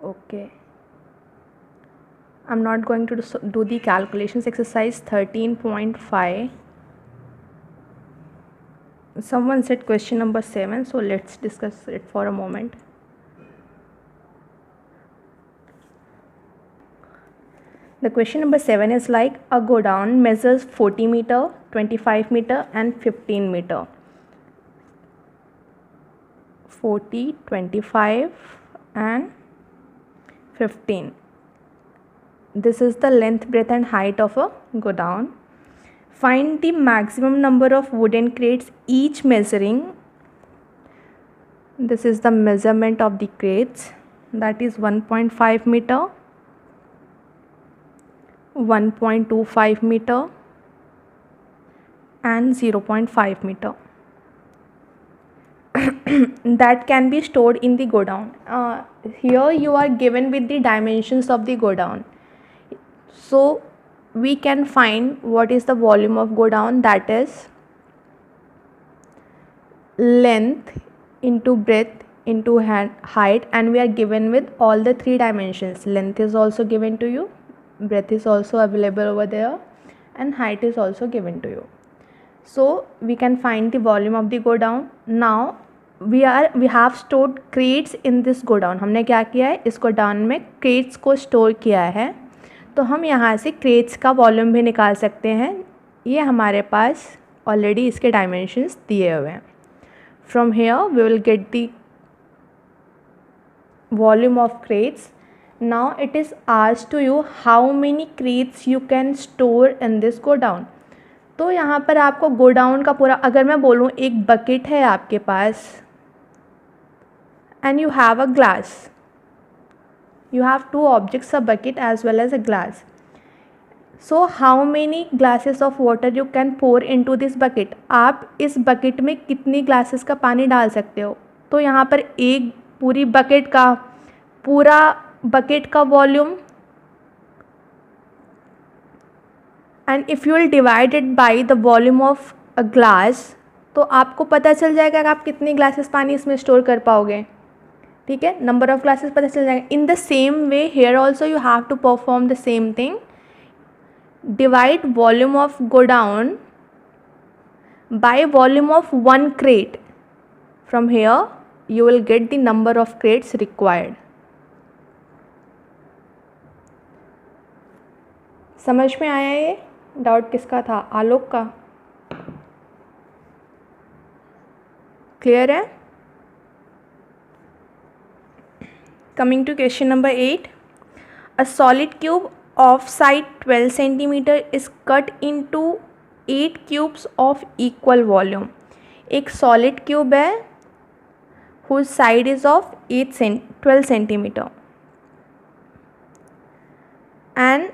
Okay, I'm not going to do the calculations. Exercise 13.5. Someone said question number 7, so let's discuss it for a moment. The question number 7 is like a go down measures 40 meter, 25 meter and 15 meter. 40, 25 and 15. This is the length, breadth and height of a go down. Find the maximum number of wooden crates each measuring. This is the measurement of the crates, that is 1.5 meter, 1.25 meter and 0.5 meter. That can be stored in the go down. Here you are given with the dimensions of the go down. So we can find what is the volume of go down, that is length into breadth into height, and we are given with all the three dimensions. Length is also given to you, breadth is also available over there, and height is also given to you. So we can find the volume of the go down. Now we have stored crates in this go down. हमने क्या किया है, इस go down में crates को store किया है, तो हम यहाँ से crates का वॉल्यूम भी निकाल सकते हैं. ये हमारे पास ऑलरेडी इसके डायमेंशंस दिए हुए हैं. From here we will get the volume of crates. Now it is asked to you how many crates you can store in this godown. तो यहाँ पर आपको गो डाउन का पूरा, अगर मैं बोलूँ एक बकेट है आपके पास and you have a glass, you have two objects, a bucket as well as a glass. So how many glasses of water you can pour into this bucket. आप इस बकेट में कितनी ग्लासेस का पानी डाल सकते हो. तो यहाँ पर एक पूरा बकेट का volume, and if you will divide it by the volume of a glass, तो आपको पता चल जाएगा कि आप कितनी ग्लासेस पानी इसमें स्टोर कर पाओगे. ठीक है, नंबर ऑफ ग्लासेस पता चल जाएगा. In the same way here also you have to perform the same thing. Divide volume of godown by volume of one crate. From here you will get the number of crates required. समझ में आया? ये doubt किसका था? आलोक का? Clear है? Coming to question number 8. A solid cube of side 12 centimeter is cut into 8 cubes of equal volume. एक solid cube है whose side is of 12 centimeter and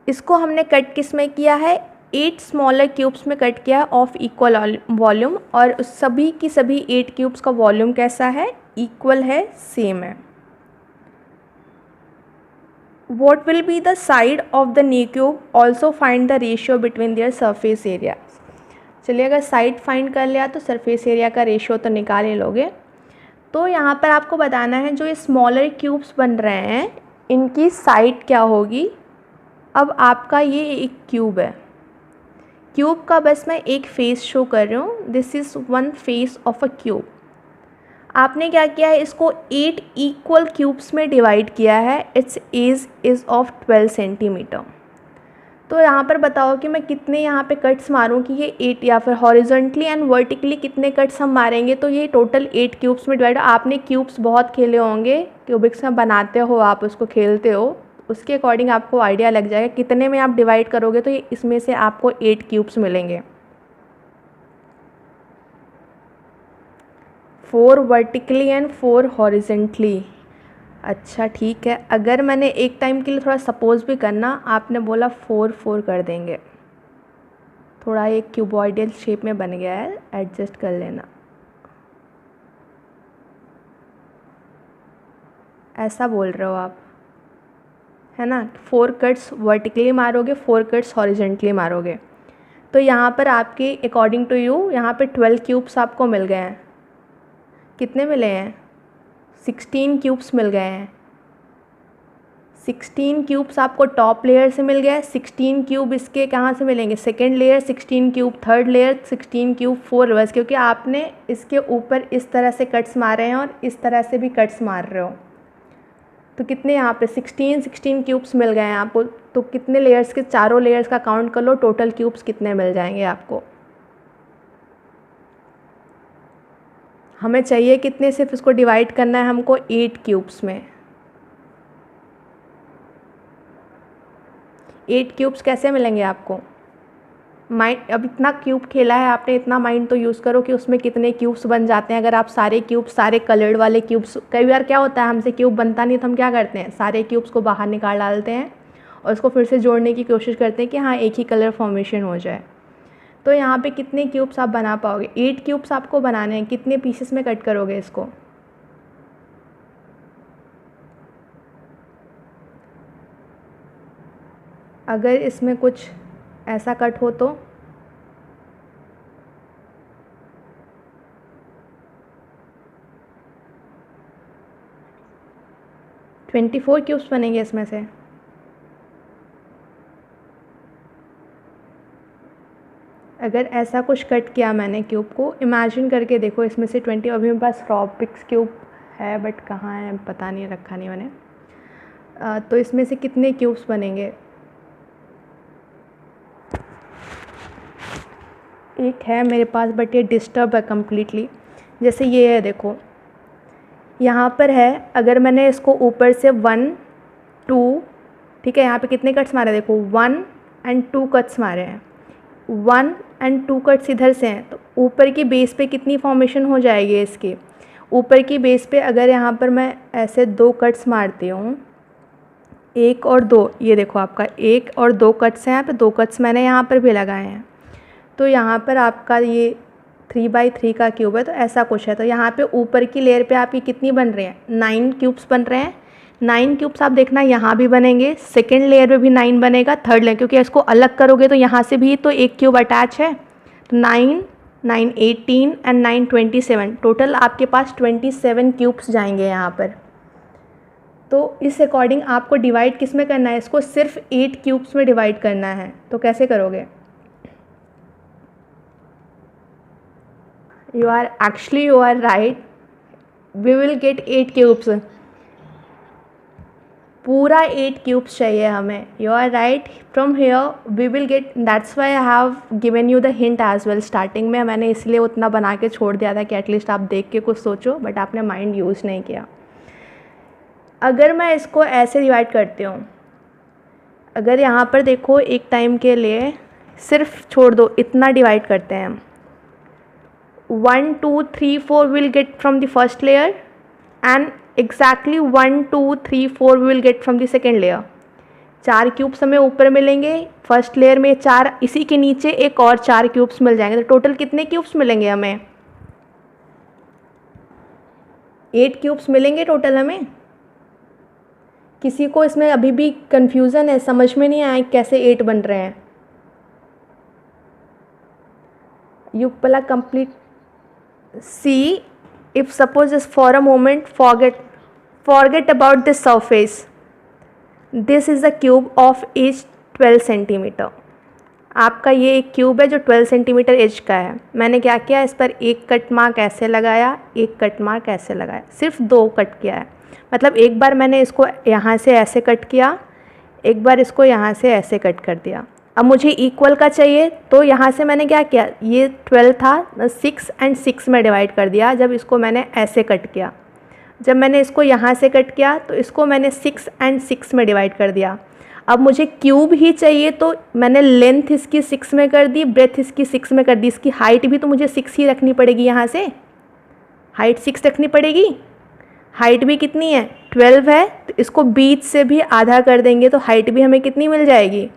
इसको हमने कट किस में किया है? 8 स्मॉलर क्यूब्स में कट किया ऑफ इक्वल वॉल्यूम, और उस सभी की सभी 8 क्यूब्स का वॉल्यूम कैसा है? इक्वल है, सेम है. What will be the side of the new cube? Also find the ratio between their surface area. चलिए, अगर साइड फाइंड कर लिया तो सरफेस एरिया का रेशियो तो निकाल ही लोगे. तो यहाँ पर आपको बताना है जो ये स्मॉलर क्यूब्स बन रहे हैं इनकी साइड क्या होगी. अब आपका ये एक क्यूब है, क्यूब का बस मैं एक फेस शो कर रही हूँ. This is one face of a cube. आपने क्या किया है, इसको 8 इक्वल क्यूब्स में डिवाइड किया है. It's edge is of 12 centimetre. तो यहाँ पर बताओ कि मैं कितने यहाँ पे कट्स मारूँ कि ये 8, या फिर हॉरिजॉन्टली एंड वर्टिकली कितने कट्स हम मारेंगे. तो ये टोटल 8 क्यूब्स में डिवाइड. आपने क्यूब्स बहुत खेले होंगे, क्यूबिक्स में बनाते हो आप, उसको खेलते हो, उसके अकॉर्डिंग आपको आइडिया लग जाएगा कितने में आप डिवाइड करोगे तो ये इसमें से आपको 8 क्यूब्स मिलेंगे. 4 वर्टिकली एंड 4 हॉरिजेंटली. अच्छा ठीक है, अगर मैंने एक टाइम के लिए थोड़ा सपोज भी करना, आपने बोला 4 4 कर देंगे, थोड़ा एक क्यूबॉइडल शेप में बन गया है, एडजस्ट कर लेना. ऐसा बोल रहे हो आप, है ना? 4 कट्स वर्टिकली मारोगे, 4 कट्स हॉरिजेंटली मारोगे. तो यहाँ पर आपके अकॉर्डिंग टू यू यहाँ पे 12 क्यूब्स आपको मिल गए हैं. कितने मिले हैं? 16 क्यूब्स मिल गए हैं. 16 क्यूब्स आपको टॉप लेयर से मिल गया, 16 क्यूब इसके कहाँ से मिलेंगे, second layer, 16 cube third layer, 16 cube four rivers, क्योंकि आपने इसके ऊपर इस तरह से कट्स मारे हैं और इस तरह से भी कट्स मार रहे हो। तो कितने यहाँ पे 16 क्यूब्स मिल गए हैं आपको। तो कितने लेयर्स के, चारों लेयर्स का काउंट कर लो, टोटल क्यूब्स कितने मिल जाएंगे आपको। हमें चाहिए कितने, सिर्फ इसको डिवाइड करना है हमको 8 क्यूब्स में। 8 क्यूब्स कैसे मिलेंगे आपको। माइंड, अब इतना क्यूब खेला है आपने, इतना माइंड तो यूज़ करो कि उसमें कितने क्यूब्स बन जाते हैं। अगर आप सारे क्यूब्स, सारे कलर्ड वाले क्यूब्स, कई बार क्या होता है हमसे क्यूब बनता नहीं, तो हम क्या करते हैं, सारे क्यूब्स को बाहर निकाल डालते हैं और उसको फिर से जोड़ने की कोशिश करते हैं कि हाँ एक ही कलर फॉर्मेशन हो जाए। तो यहाँ पे कितने क्यूब्स आप बना पाओगे, 8 क्यूब्स आपको बनाने हैं। कितने पीसेस में कट करोगे इसको, अगर इसमें कुछ ऐसा कट हो तो 24 क्यूब्स बनेंगे इसमें से। अगर ऐसा कुछ कट किया मैंने क्यूब को, इमेजिन करके देखो इसमें से 20, अभी मेरे पास रॉबिक्स क्यूब है बट कहाँ है पता नहीं, रखा नहीं मैंने। तो इसमें से कितने क्यूब्स बनेंगे, एक है मेरे पास बट ये डिस्टर्ब है कम्प्लीटली। जैसे ये है, देखो यहाँ पर है, अगर मैंने इसको ऊपर से 1 2, ठीक है, यहाँ पे कितने कट्स मारे, देखो 1 और 2 कट्स मारे हैं, 1 और 2 कट्स इधर से हैं। तो ऊपर की बेस पे कितनी फॉर्मेशन हो जाएगी इसकी, ऊपर की बेस पे अगर यहाँ पर मैं ऐसे 2 कट्स मारती हूँ, 1 और 2, ये देखो आपका 1 और 2 कट्स हैं, यहाँ पे 2 कट्स मैंने यहाँ पर भी लगाए हैं। तो यहाँ पर आपका ये 3x3 का क्यूब है, तो ऐसा कुछ है। तो यहाँ पे ऊपर की लेयर पे आपकी कितनी बन रही हैं, 9 क्यूब्स बन रहे हैं। 9 क्यूब्स आप देखना यहाँ भी बनेंगे, सेकेंड लेयर पे भी 9 बनेगा, थर्ड लेयर, क्योंकि इसको अलग करोगे तो यहाँ से भी तो एक क्यूब अटैच है। तो 9 9 18 एंड 9 27, टोटल आपके पास 27 क्यूब्स जाएंगे यहाँ पर। तो इस अकॉर्डिंग आपको डिवाइड किस में करना है, इसको सिर्फ 8 क्यूब्स में डिवाइड करना है। तो कैसे करोगे, you are right, we will get 8 cubes, पूरा 8 क्यूब्स चाहिए हमें। you are right, from here we will get, that's why I have given you the hint as well। Starting में मैंने इसलिए उतना बना के छोड़ दिया था कि एटलीस्ट आप देख के कुछ सोचो, बट आपने माइंड यूज़ नहीं किया। अगर मैं इसको ऐसे डिवाइड करती हूँ, अगर यहाँ पर देखो एक टाइम के लिए सिर्फ छोड़ दो, इतना डिवाइड करते हैं हम, 1 2 3 4 will get from the first layer and exactly 1 2 3 4 we will get from the second layer। 4 cubes हमें ऊपर मिलेंगे फर्स्ट लेयर में, 4 इसी के नीचे एक और 4 क्यूब्स मिल जाएंगे। तो टोटल कितने क्यूब्स मिलेंगे हमें, 8 क्यूब्स मिलेंगे टोटल हमें। किसी को इसमें अभी भी कंफ्यूजन है, समझ में नहीं आया कैसे 8 बन रहे हैं। यू पहला complete see, if suppose just for a moment forget about this surface, this is a cube of each 12 centimetre. आपका ये एक क्यूब है जो 12 सेंटीमीटर एज का है। मैंने क्या किया, इस पर एक कट मार्क ऐसे लगाया, एक कट मार्क ऐसे लगाया, सिर्फ 2 कट किया है। मतलब एक बार मैंने इसको यहाँ से ऐसे कट किया, एक बार इसको यहाँ से ऐसे कट कर दिया। अब मुझे इक्वल का चाहिए, तो यहाँ से मैंने क्या किया, ये 12 था, 6 और 6 में डिवाइड कर दिया। जब इसको मैंने ऐसे कट किया, जब मैंने इसको यहाँ से कट किया तो इसको मैंने 6 और 6 में डिवाइड कर दिया। अब मुझे क्यूब ही चाहिए, तो मैंने लेंथ इसकी 6 में कर दी, ब्रेथ इसकी 6 में कर दी, इसकी हाइट भी तो मुझे 6 ही रखनी पड़ेगी। यहाँ से हाइट 6 रखनी पड़ेगी। हाइट भी कितनी है, 12 है, तो इसको बीच से भी आधा कर देंगे तो हाइट भी हमें कितनी मिल जाएगी,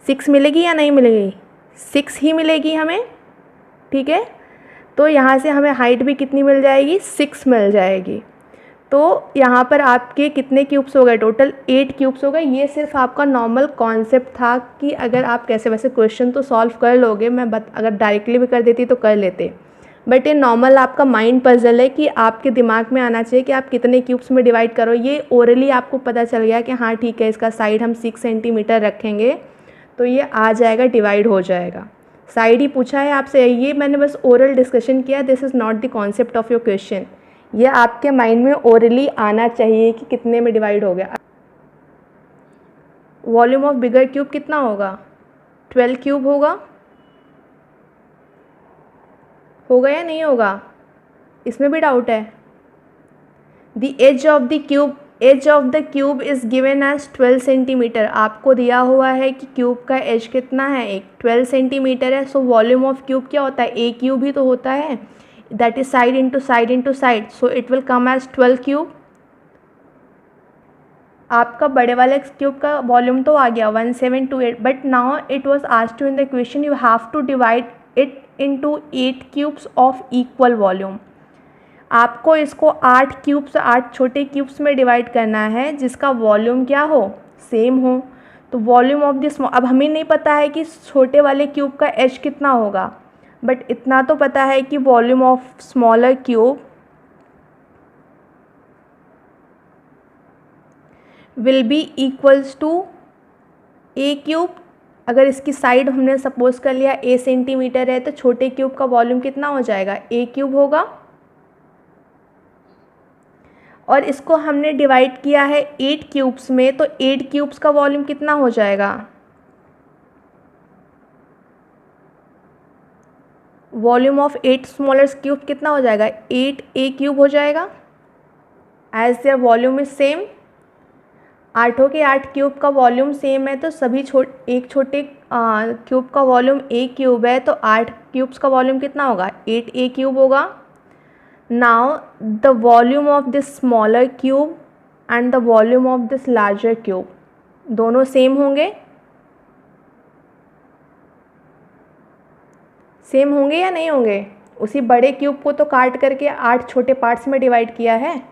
6 मिलेगी या नहीं मिलेगी, 6 ही मिलेगी हमें, ठीक है। तो यहाँ से हमें हाइट भी कितनी मिल जाएगी, 6 मिल जाएगी। तो यहाँ पर आपके कितने क्यूब्स हो गए, टोटल 8 क्यूब्स हो गए। ये सिर्फ आपका नॉर्मल कॉन्सेप्ट था कि अगर आप कैसे, वैसे क्वेश्चन तो सॉल्व कर लोगे, मैं अगर डायरेक्टली भी कर देती तो कर लेते, बट ये नॉर्मल आपका माइंड पजल है कि आपके दिमाग में आना चाहिए कि आप कितने क्यूब्स में डिवाइड करो। ये ओरली आपको पता चल गया कि हाँ ठीक है, इसका साइड हम 6 सेंटीमीटर रखेंगे तो ये आ जाएगा, डिवाइड हो जाएगा। साइड ही पूछा है आपसे, ये मैंने बस ओरल डिस्कशन किया, this is not the concept of your question. ये आपके माइंड में ओरली आना चाहिए कि कितने में डिवाइड हो गया। वॉल्यूम ऑफ बिगर क्यूब कितना होगा? 12 क्यूब होगा या नहीं होगा? इसमें भी डाउट है? The edge of the cube is given edge 12 centimetre. आपको दिया हुआ है कि क्यूब का एज कितना है, एक 12 सेंटीमीटर है। सो वॉल्यूम ऑफ क्यूब क्या होता है? ए क्यूब ही तो होता है, that is side into side into side, so it will come edge 12 cube. आपका बड़े वाले क्यूब का वॉल्यूम तो आ गया 1728, but now it was asked you in the question you have to divide it into 8 cubes of equal volume. आपको इसको 8 cubes, 8 छोटे क्यूब्स में डिवाइड करना है जिसका वॉल्यूम क्या हो? सेम हो। तो वॉल्यूम ऑफ दिस, अब हमें नहीं पता है कि छोटे वाले क्यूब का एच कितना होगा, बट इतना तो पता है कि volume of smaller cube will be equals to a cube. अगर इसकी साइड हमने सपोज कर लिया ए सेंटीमीटर है तो छोटे क्यूब का वॉल्यूम कितना हो जाएगा? ए क्यूब होगा। और इसको हमने डिवाइड किया है 8 क्यूब्स में, तो 8 क्यूब्स का वॉल्यूम कितना हो जाएगा? वॉल्यूम ऑफ 8 स्मॉलर क्यूब कितना हो जाएगा? 8 ए क्यूब हो जाएगा, as their volume is same. 8 के 8 क्यूब का वॉल्यूम सेम है तो सभी एक छोटे क्यूब का वॉल्यूम ए क्यूब है, तो 8 क्यूब्स का वॉल्यूम कितना होगा? 8 ए क्यूब होगा। Now the volume of this smaller cube and the volume of this larger cube दोनों सेम होंगे? सेम होंगे या नहीं होंगे? उसी बड़े क्यूब को तो काट करके 8 छोटे पार्ट्स में डिवाइड किया है,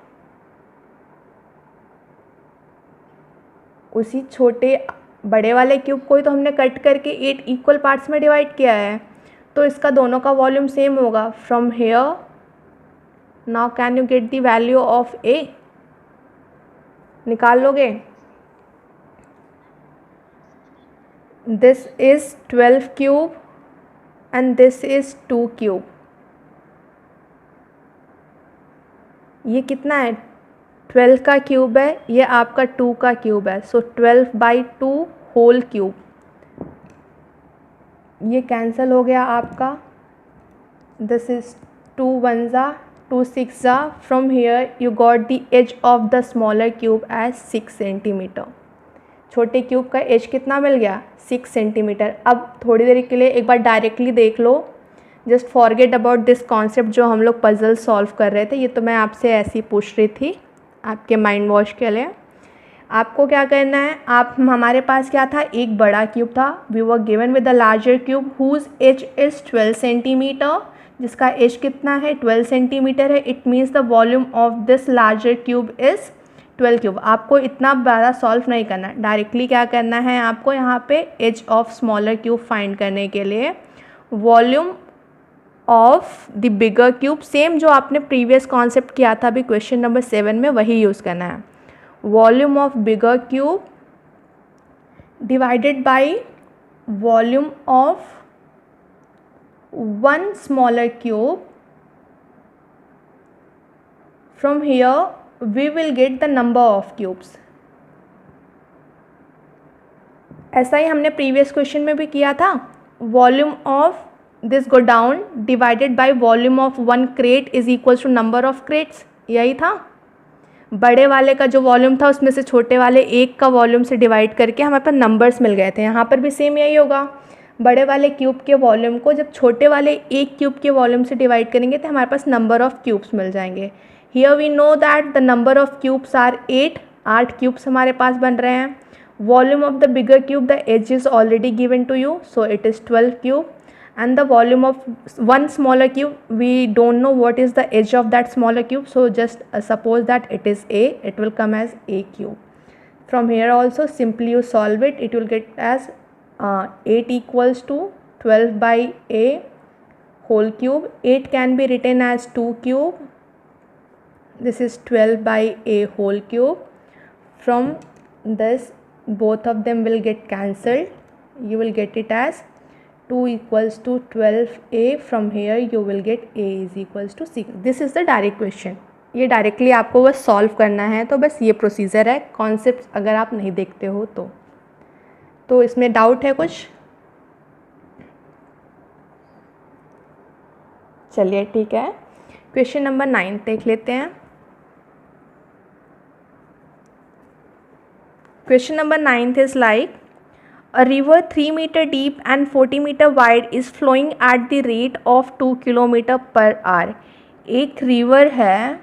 उसी छोटे बड़े वाले क्यूब को ही तो हमने कट करके 8 इक्वल पार्ट्स में डिवाइड किया है, तो इसका दोनों का वॉल्यूम सेम होगा। From here now can you get the value of A? निकाल लोगे? This is 12 cube and this is 2 cube. ये कितना है? 12 का क्यूब है, ये आपका 2 का क्यूब है, सो 12/2 होल क्यूब। ये कैंसिल हो गया आपका। दिस इज 2 1 जा 2 6 जा। From here you got the edge of the smaller cube edge 6 centimetre. छोटे क्यूब का एज कितना मिल गया? 6 सेंटीमीटर। अब थोड़ी देर के लिए एक बार डायरेक्टली देख लो, just forget about this concept जो हम लोग पजल सॉल्व कर रहे थे। ये तो मैं आपसे ऐसे ही पूछ रही थी आपके माइंड वॉश के लिए। आपको क्या करना है, आप हमारे पास क्या था? एक बड़ा क्यूब था, we were given with the larger cube whose edge is 12 centimetre, जिसका एज कितना है? 12 सेंटीमीटर है। It means the volume of this larger cube is 12 cube. आपको इतना ज़्यादा सॉल्व नहीं करना, डायरेक्टली क्या करना है आपको यहाँ पे edge of smaller cube find करने के लिए volume of the bigger cube, same जो आपने प्रीवियस कॉन्सेप्ट किया था अभी क्वेश्चन नंबर 7 में, वही यूज़ करना है। Volume of bigger cube divided by volume of one smaller cube. From here we will get the number of cubes. ऐसा ही हमने प्रीवियस क्वेश्चन में भी किया था। Volume of this godown divided by volume of 1 crate is equals to number of crates, यही था। बड़े वाले का जो वॉल्यूम था उसमें से छोटे वाले एक का वॉल्यूम से डिवाइड करके हमारे पास नंबर्स मिल गए थे। यहाँ पर भी सेम यही होगा, बड़े वाले क्यूब के वॉल्यूम को जब छोटे वाले एक क्यूब के वॉल्यूम से डिवाइड करेंगे तो हमारे पास नंबर ऑफ क्यूब्स मिल जाएंगे। Here we know that the number of cubes are 8 cubes हमारे पास बन रहे हैं। Volume of the bigger cube, the edge is already given to you, so it is 12 cube. And the volume of one smaller cube, we don't know what is the edge of that smaller cube, so just suppose that it is a, it will come as a cube. From here also simply you solve it, it will get as 8 equals to 12 by a whole cube. 8 can be written as 2 cube. This is 12 by a whole cube. From this both of them will get cancelled. You will get it as 2 equals to 12a. From here you will get a is equals to 6. This is the direct question. ये directly आपको बस solve करना है, तो बस ये procedure है. Concept अगर आप नहीं देखते हो तो इसमें डाउट है कुछ? चलिए ठीक है, क्वेश्चन नंबर 9 देख लेते हैं. Question number 9 is like a river 3 meter deep and 40 meter wide is flowing at the rate of 2 kilometer per hour. एक रिवर है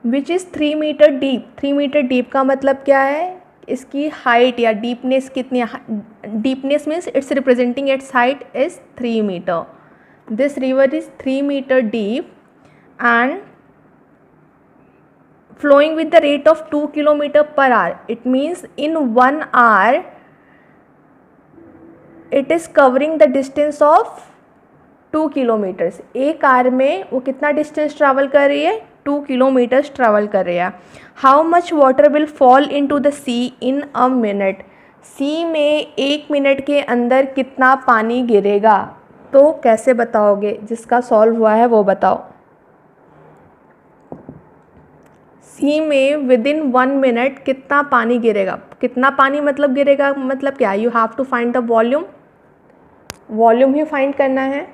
which is 3 metre deep. 3 metre deep का मतलब क्या है? इसकी हाइट या डीपनेस कितनी? Deepness means it's representing it's height is 3 metre. This river is 3 metre deep and flowing with the rate of 2 kilometer per hour. It means in 1 hour it is covering the distance of 2 kilometers. एक our में वो कितना distance travel कर रही है? 2 kilometres travel कर रही है. How much water will fall into the sea in a minute. Sea में 1 मिनट के अंदर कितना पानी गिरेगा? तो कैसे बताओगे? जिसका सॉल्व हुआ है वो बताओ. सी में विद इन 1 मिनट कितना पानी गिरेगा? कितना पानी मतलब गिरेगा मतलब क्या? You have to find the volume. Volume ही फाइंड करना है.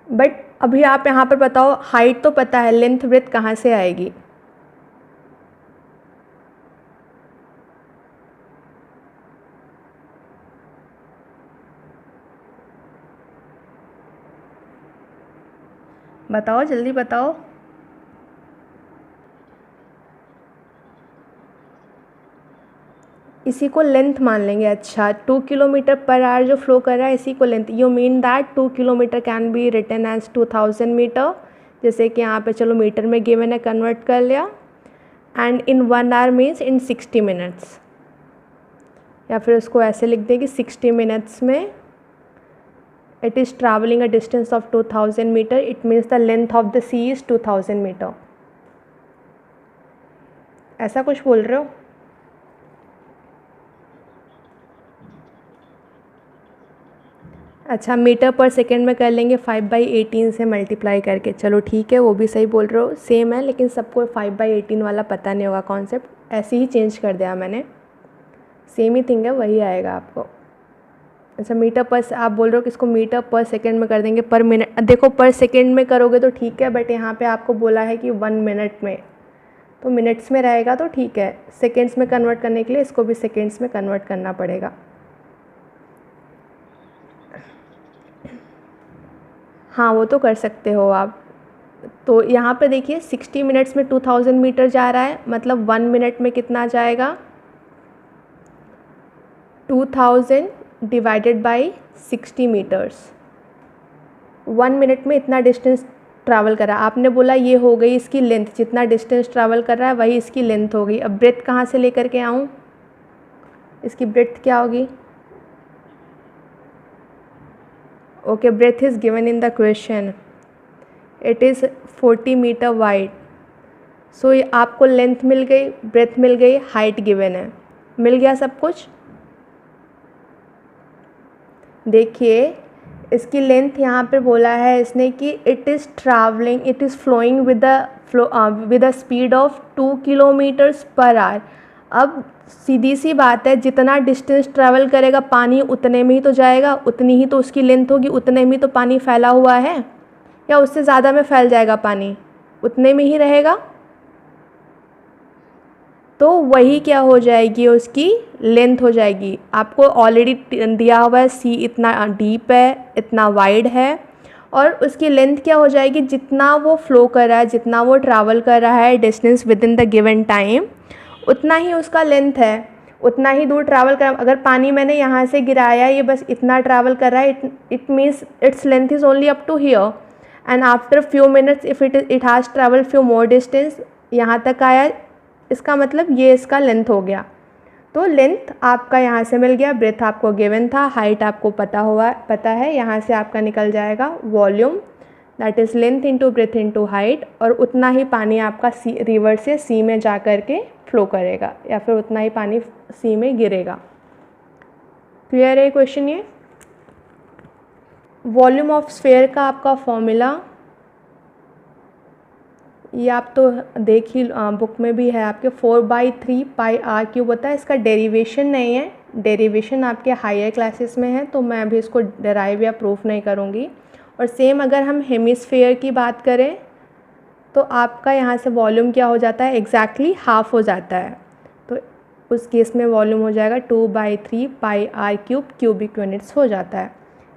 बट अभी आप यहाँ पर बताओ, हाइट तो पता है, लेंथ ब्रेथ कहाँ से आएगी? बताओ, जल्दी बताओ. इसी को लेंथ मान लेंगे. अच्छा, 2 किलोमीटर पर आवर जो फ्लो कर रहा है इसी को length. You mean that 2 kilometre can be written as 2000 metre. जैसे कि यहाँ पे चलो मीटर में गिवन है, कन्वर्ट कर लिया. And in 1 hour means in 60 minutes. या फिर उसको ऐसे लिख दें कि 60 मिनट्स में it is travelling a distance of 2000 metre. It means the length of the sea is 2000 metre. ऐसा कुछ बोल रहे हो? अच्छा, मीटर पर सेकेंड में कर लेंगे 5/18 से मल्टीप्लाई करके. चलो ठीक है, वो भी सही बोल रहे हो, सेम है. लेकिन सबको 5/18 वाला पता नहीं होगा कॉन्सेप्ट. ऐसे ही चेंज कर दिया मैंने. सेम ही थिंग है, वही आएगा आपको. अच्छा, मीटर पर आप बोल रहे हो कि इसको मीटर पर सेकेंड में कर देंगे. पर मिनट देखो, पर सेकेंड में करोगे तो ठीक है, बट यहाँ पे आपको बोला है कि 1 मिनट में, तो मिनट्स में रहेगा तो ठीक है. सेकेंड्स में कन्वर्ट करने के लिए इसको भी सेकेंड्स में कन्वर्ट करना पड़ेगा. हाँ, वो तो कर सकते हो आप. तो यहाँ पे देखिए 60 मिनट्स में 2000 मीटर जा रहा है, मतलब 1 मिनट में कितना जाएगा? 2000 डिवाइडेड बाई 60 मीटर्स. 1 मिनट में इतना डिस्टेंस ट्रैवल कर रहा है. आपने बोला ये हो गई इसकी लेंथ. जितना डिस्टेंस ट्रैवल कर रहा है वही इसकी लेंथ हो गई. अब ब्रेथ कहाँ से लेकर के आऊँ? इसकी ब्रेथ क्या होगी? Okay, breadth is given in the question. It is 40 metre wide. So आपको लेंथ मिल गई, ब्रेथ मिल गई, हाइट गिवन है. मिल गया सब कुछ. देखिए, इसकी लेंथ यहाँ पे बोला है इसने कि it is travelling, it is flowing with the speed of 2 kilometres per hour. अब सीधी सी बात है, जितना डिस्टेंस ट्रैवल करेगा पानी उतने में ही तो जाएगा, उतनी ही तो उसकी लेंथ होगी, उतने में ही तो पानी फैला हुआ है, या उससे ज़्यादा में फैल जाएगा पानी? उतने में ही रहेगा. तो वही क्या हो जाएगी? उसकी लेंथ हो जाएगी. आपको ऑलरेडी दिया हुआ है सी इतना डीप है, इतना वाइड है, और उसकी लेंथ क्या हो जाएगी? जितना वो फ्लो कर रहा है, जितना वो ट्रैवल कर रहा है distance with in the given time, उतना ही उसका लेंथ है, उतना ही दूर ट्रैवल कर. अगर पानी मैंने यहाँ से गिराया, ये बस इतना ट्रैवल कर रहा है, it means it's length is only up to here. And after few minutes if it has travel few more distance, यहाँ तक आया, इसका मतलब ये इसका लेंथ हो गया. तो लेंथ आपका यहाँ से मिल गया, ब्रेथ आपको गिवन था, हाइट आपको पता है, यहाँ से आपका निकल जाएगा volume, that is length into breadth into height, और उतना ही पानी आपका रिवर से सी में जा कर के फ्लो करेगा, या फिर उतना ही पानी सी में गिरेगा। क्लियर है क्वेश्चन ये? वॉल्यूम ऑफ स्फेयर का आपका फॉर्मूला ये आप तो देख ही बुक में भी है आपके, 4/3 पाई आर क्यूब होता है। इसका डेरिवेशन नहीं है, डेरिवेशन आपके हायर क्लासेस में है, तो मैं अभी इसको डेराइव या प्रूफ नहीं करूँगी। और सेम अगर हम हेमिस्फेयर की बात करें तो आपका यहाँ से वॉल्यूम क्या हो जाता है, एग्जैक्टली हाफ हो जाता है, तो उस केस में वॉल्यूम हो जाएगा 2/3 पाई आर क्यूब क्यूबिक यूनिट्स हो जाता है।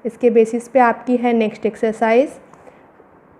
इसके बेसिस पे आपकी है नेक्स्ट एक्सरसाइज,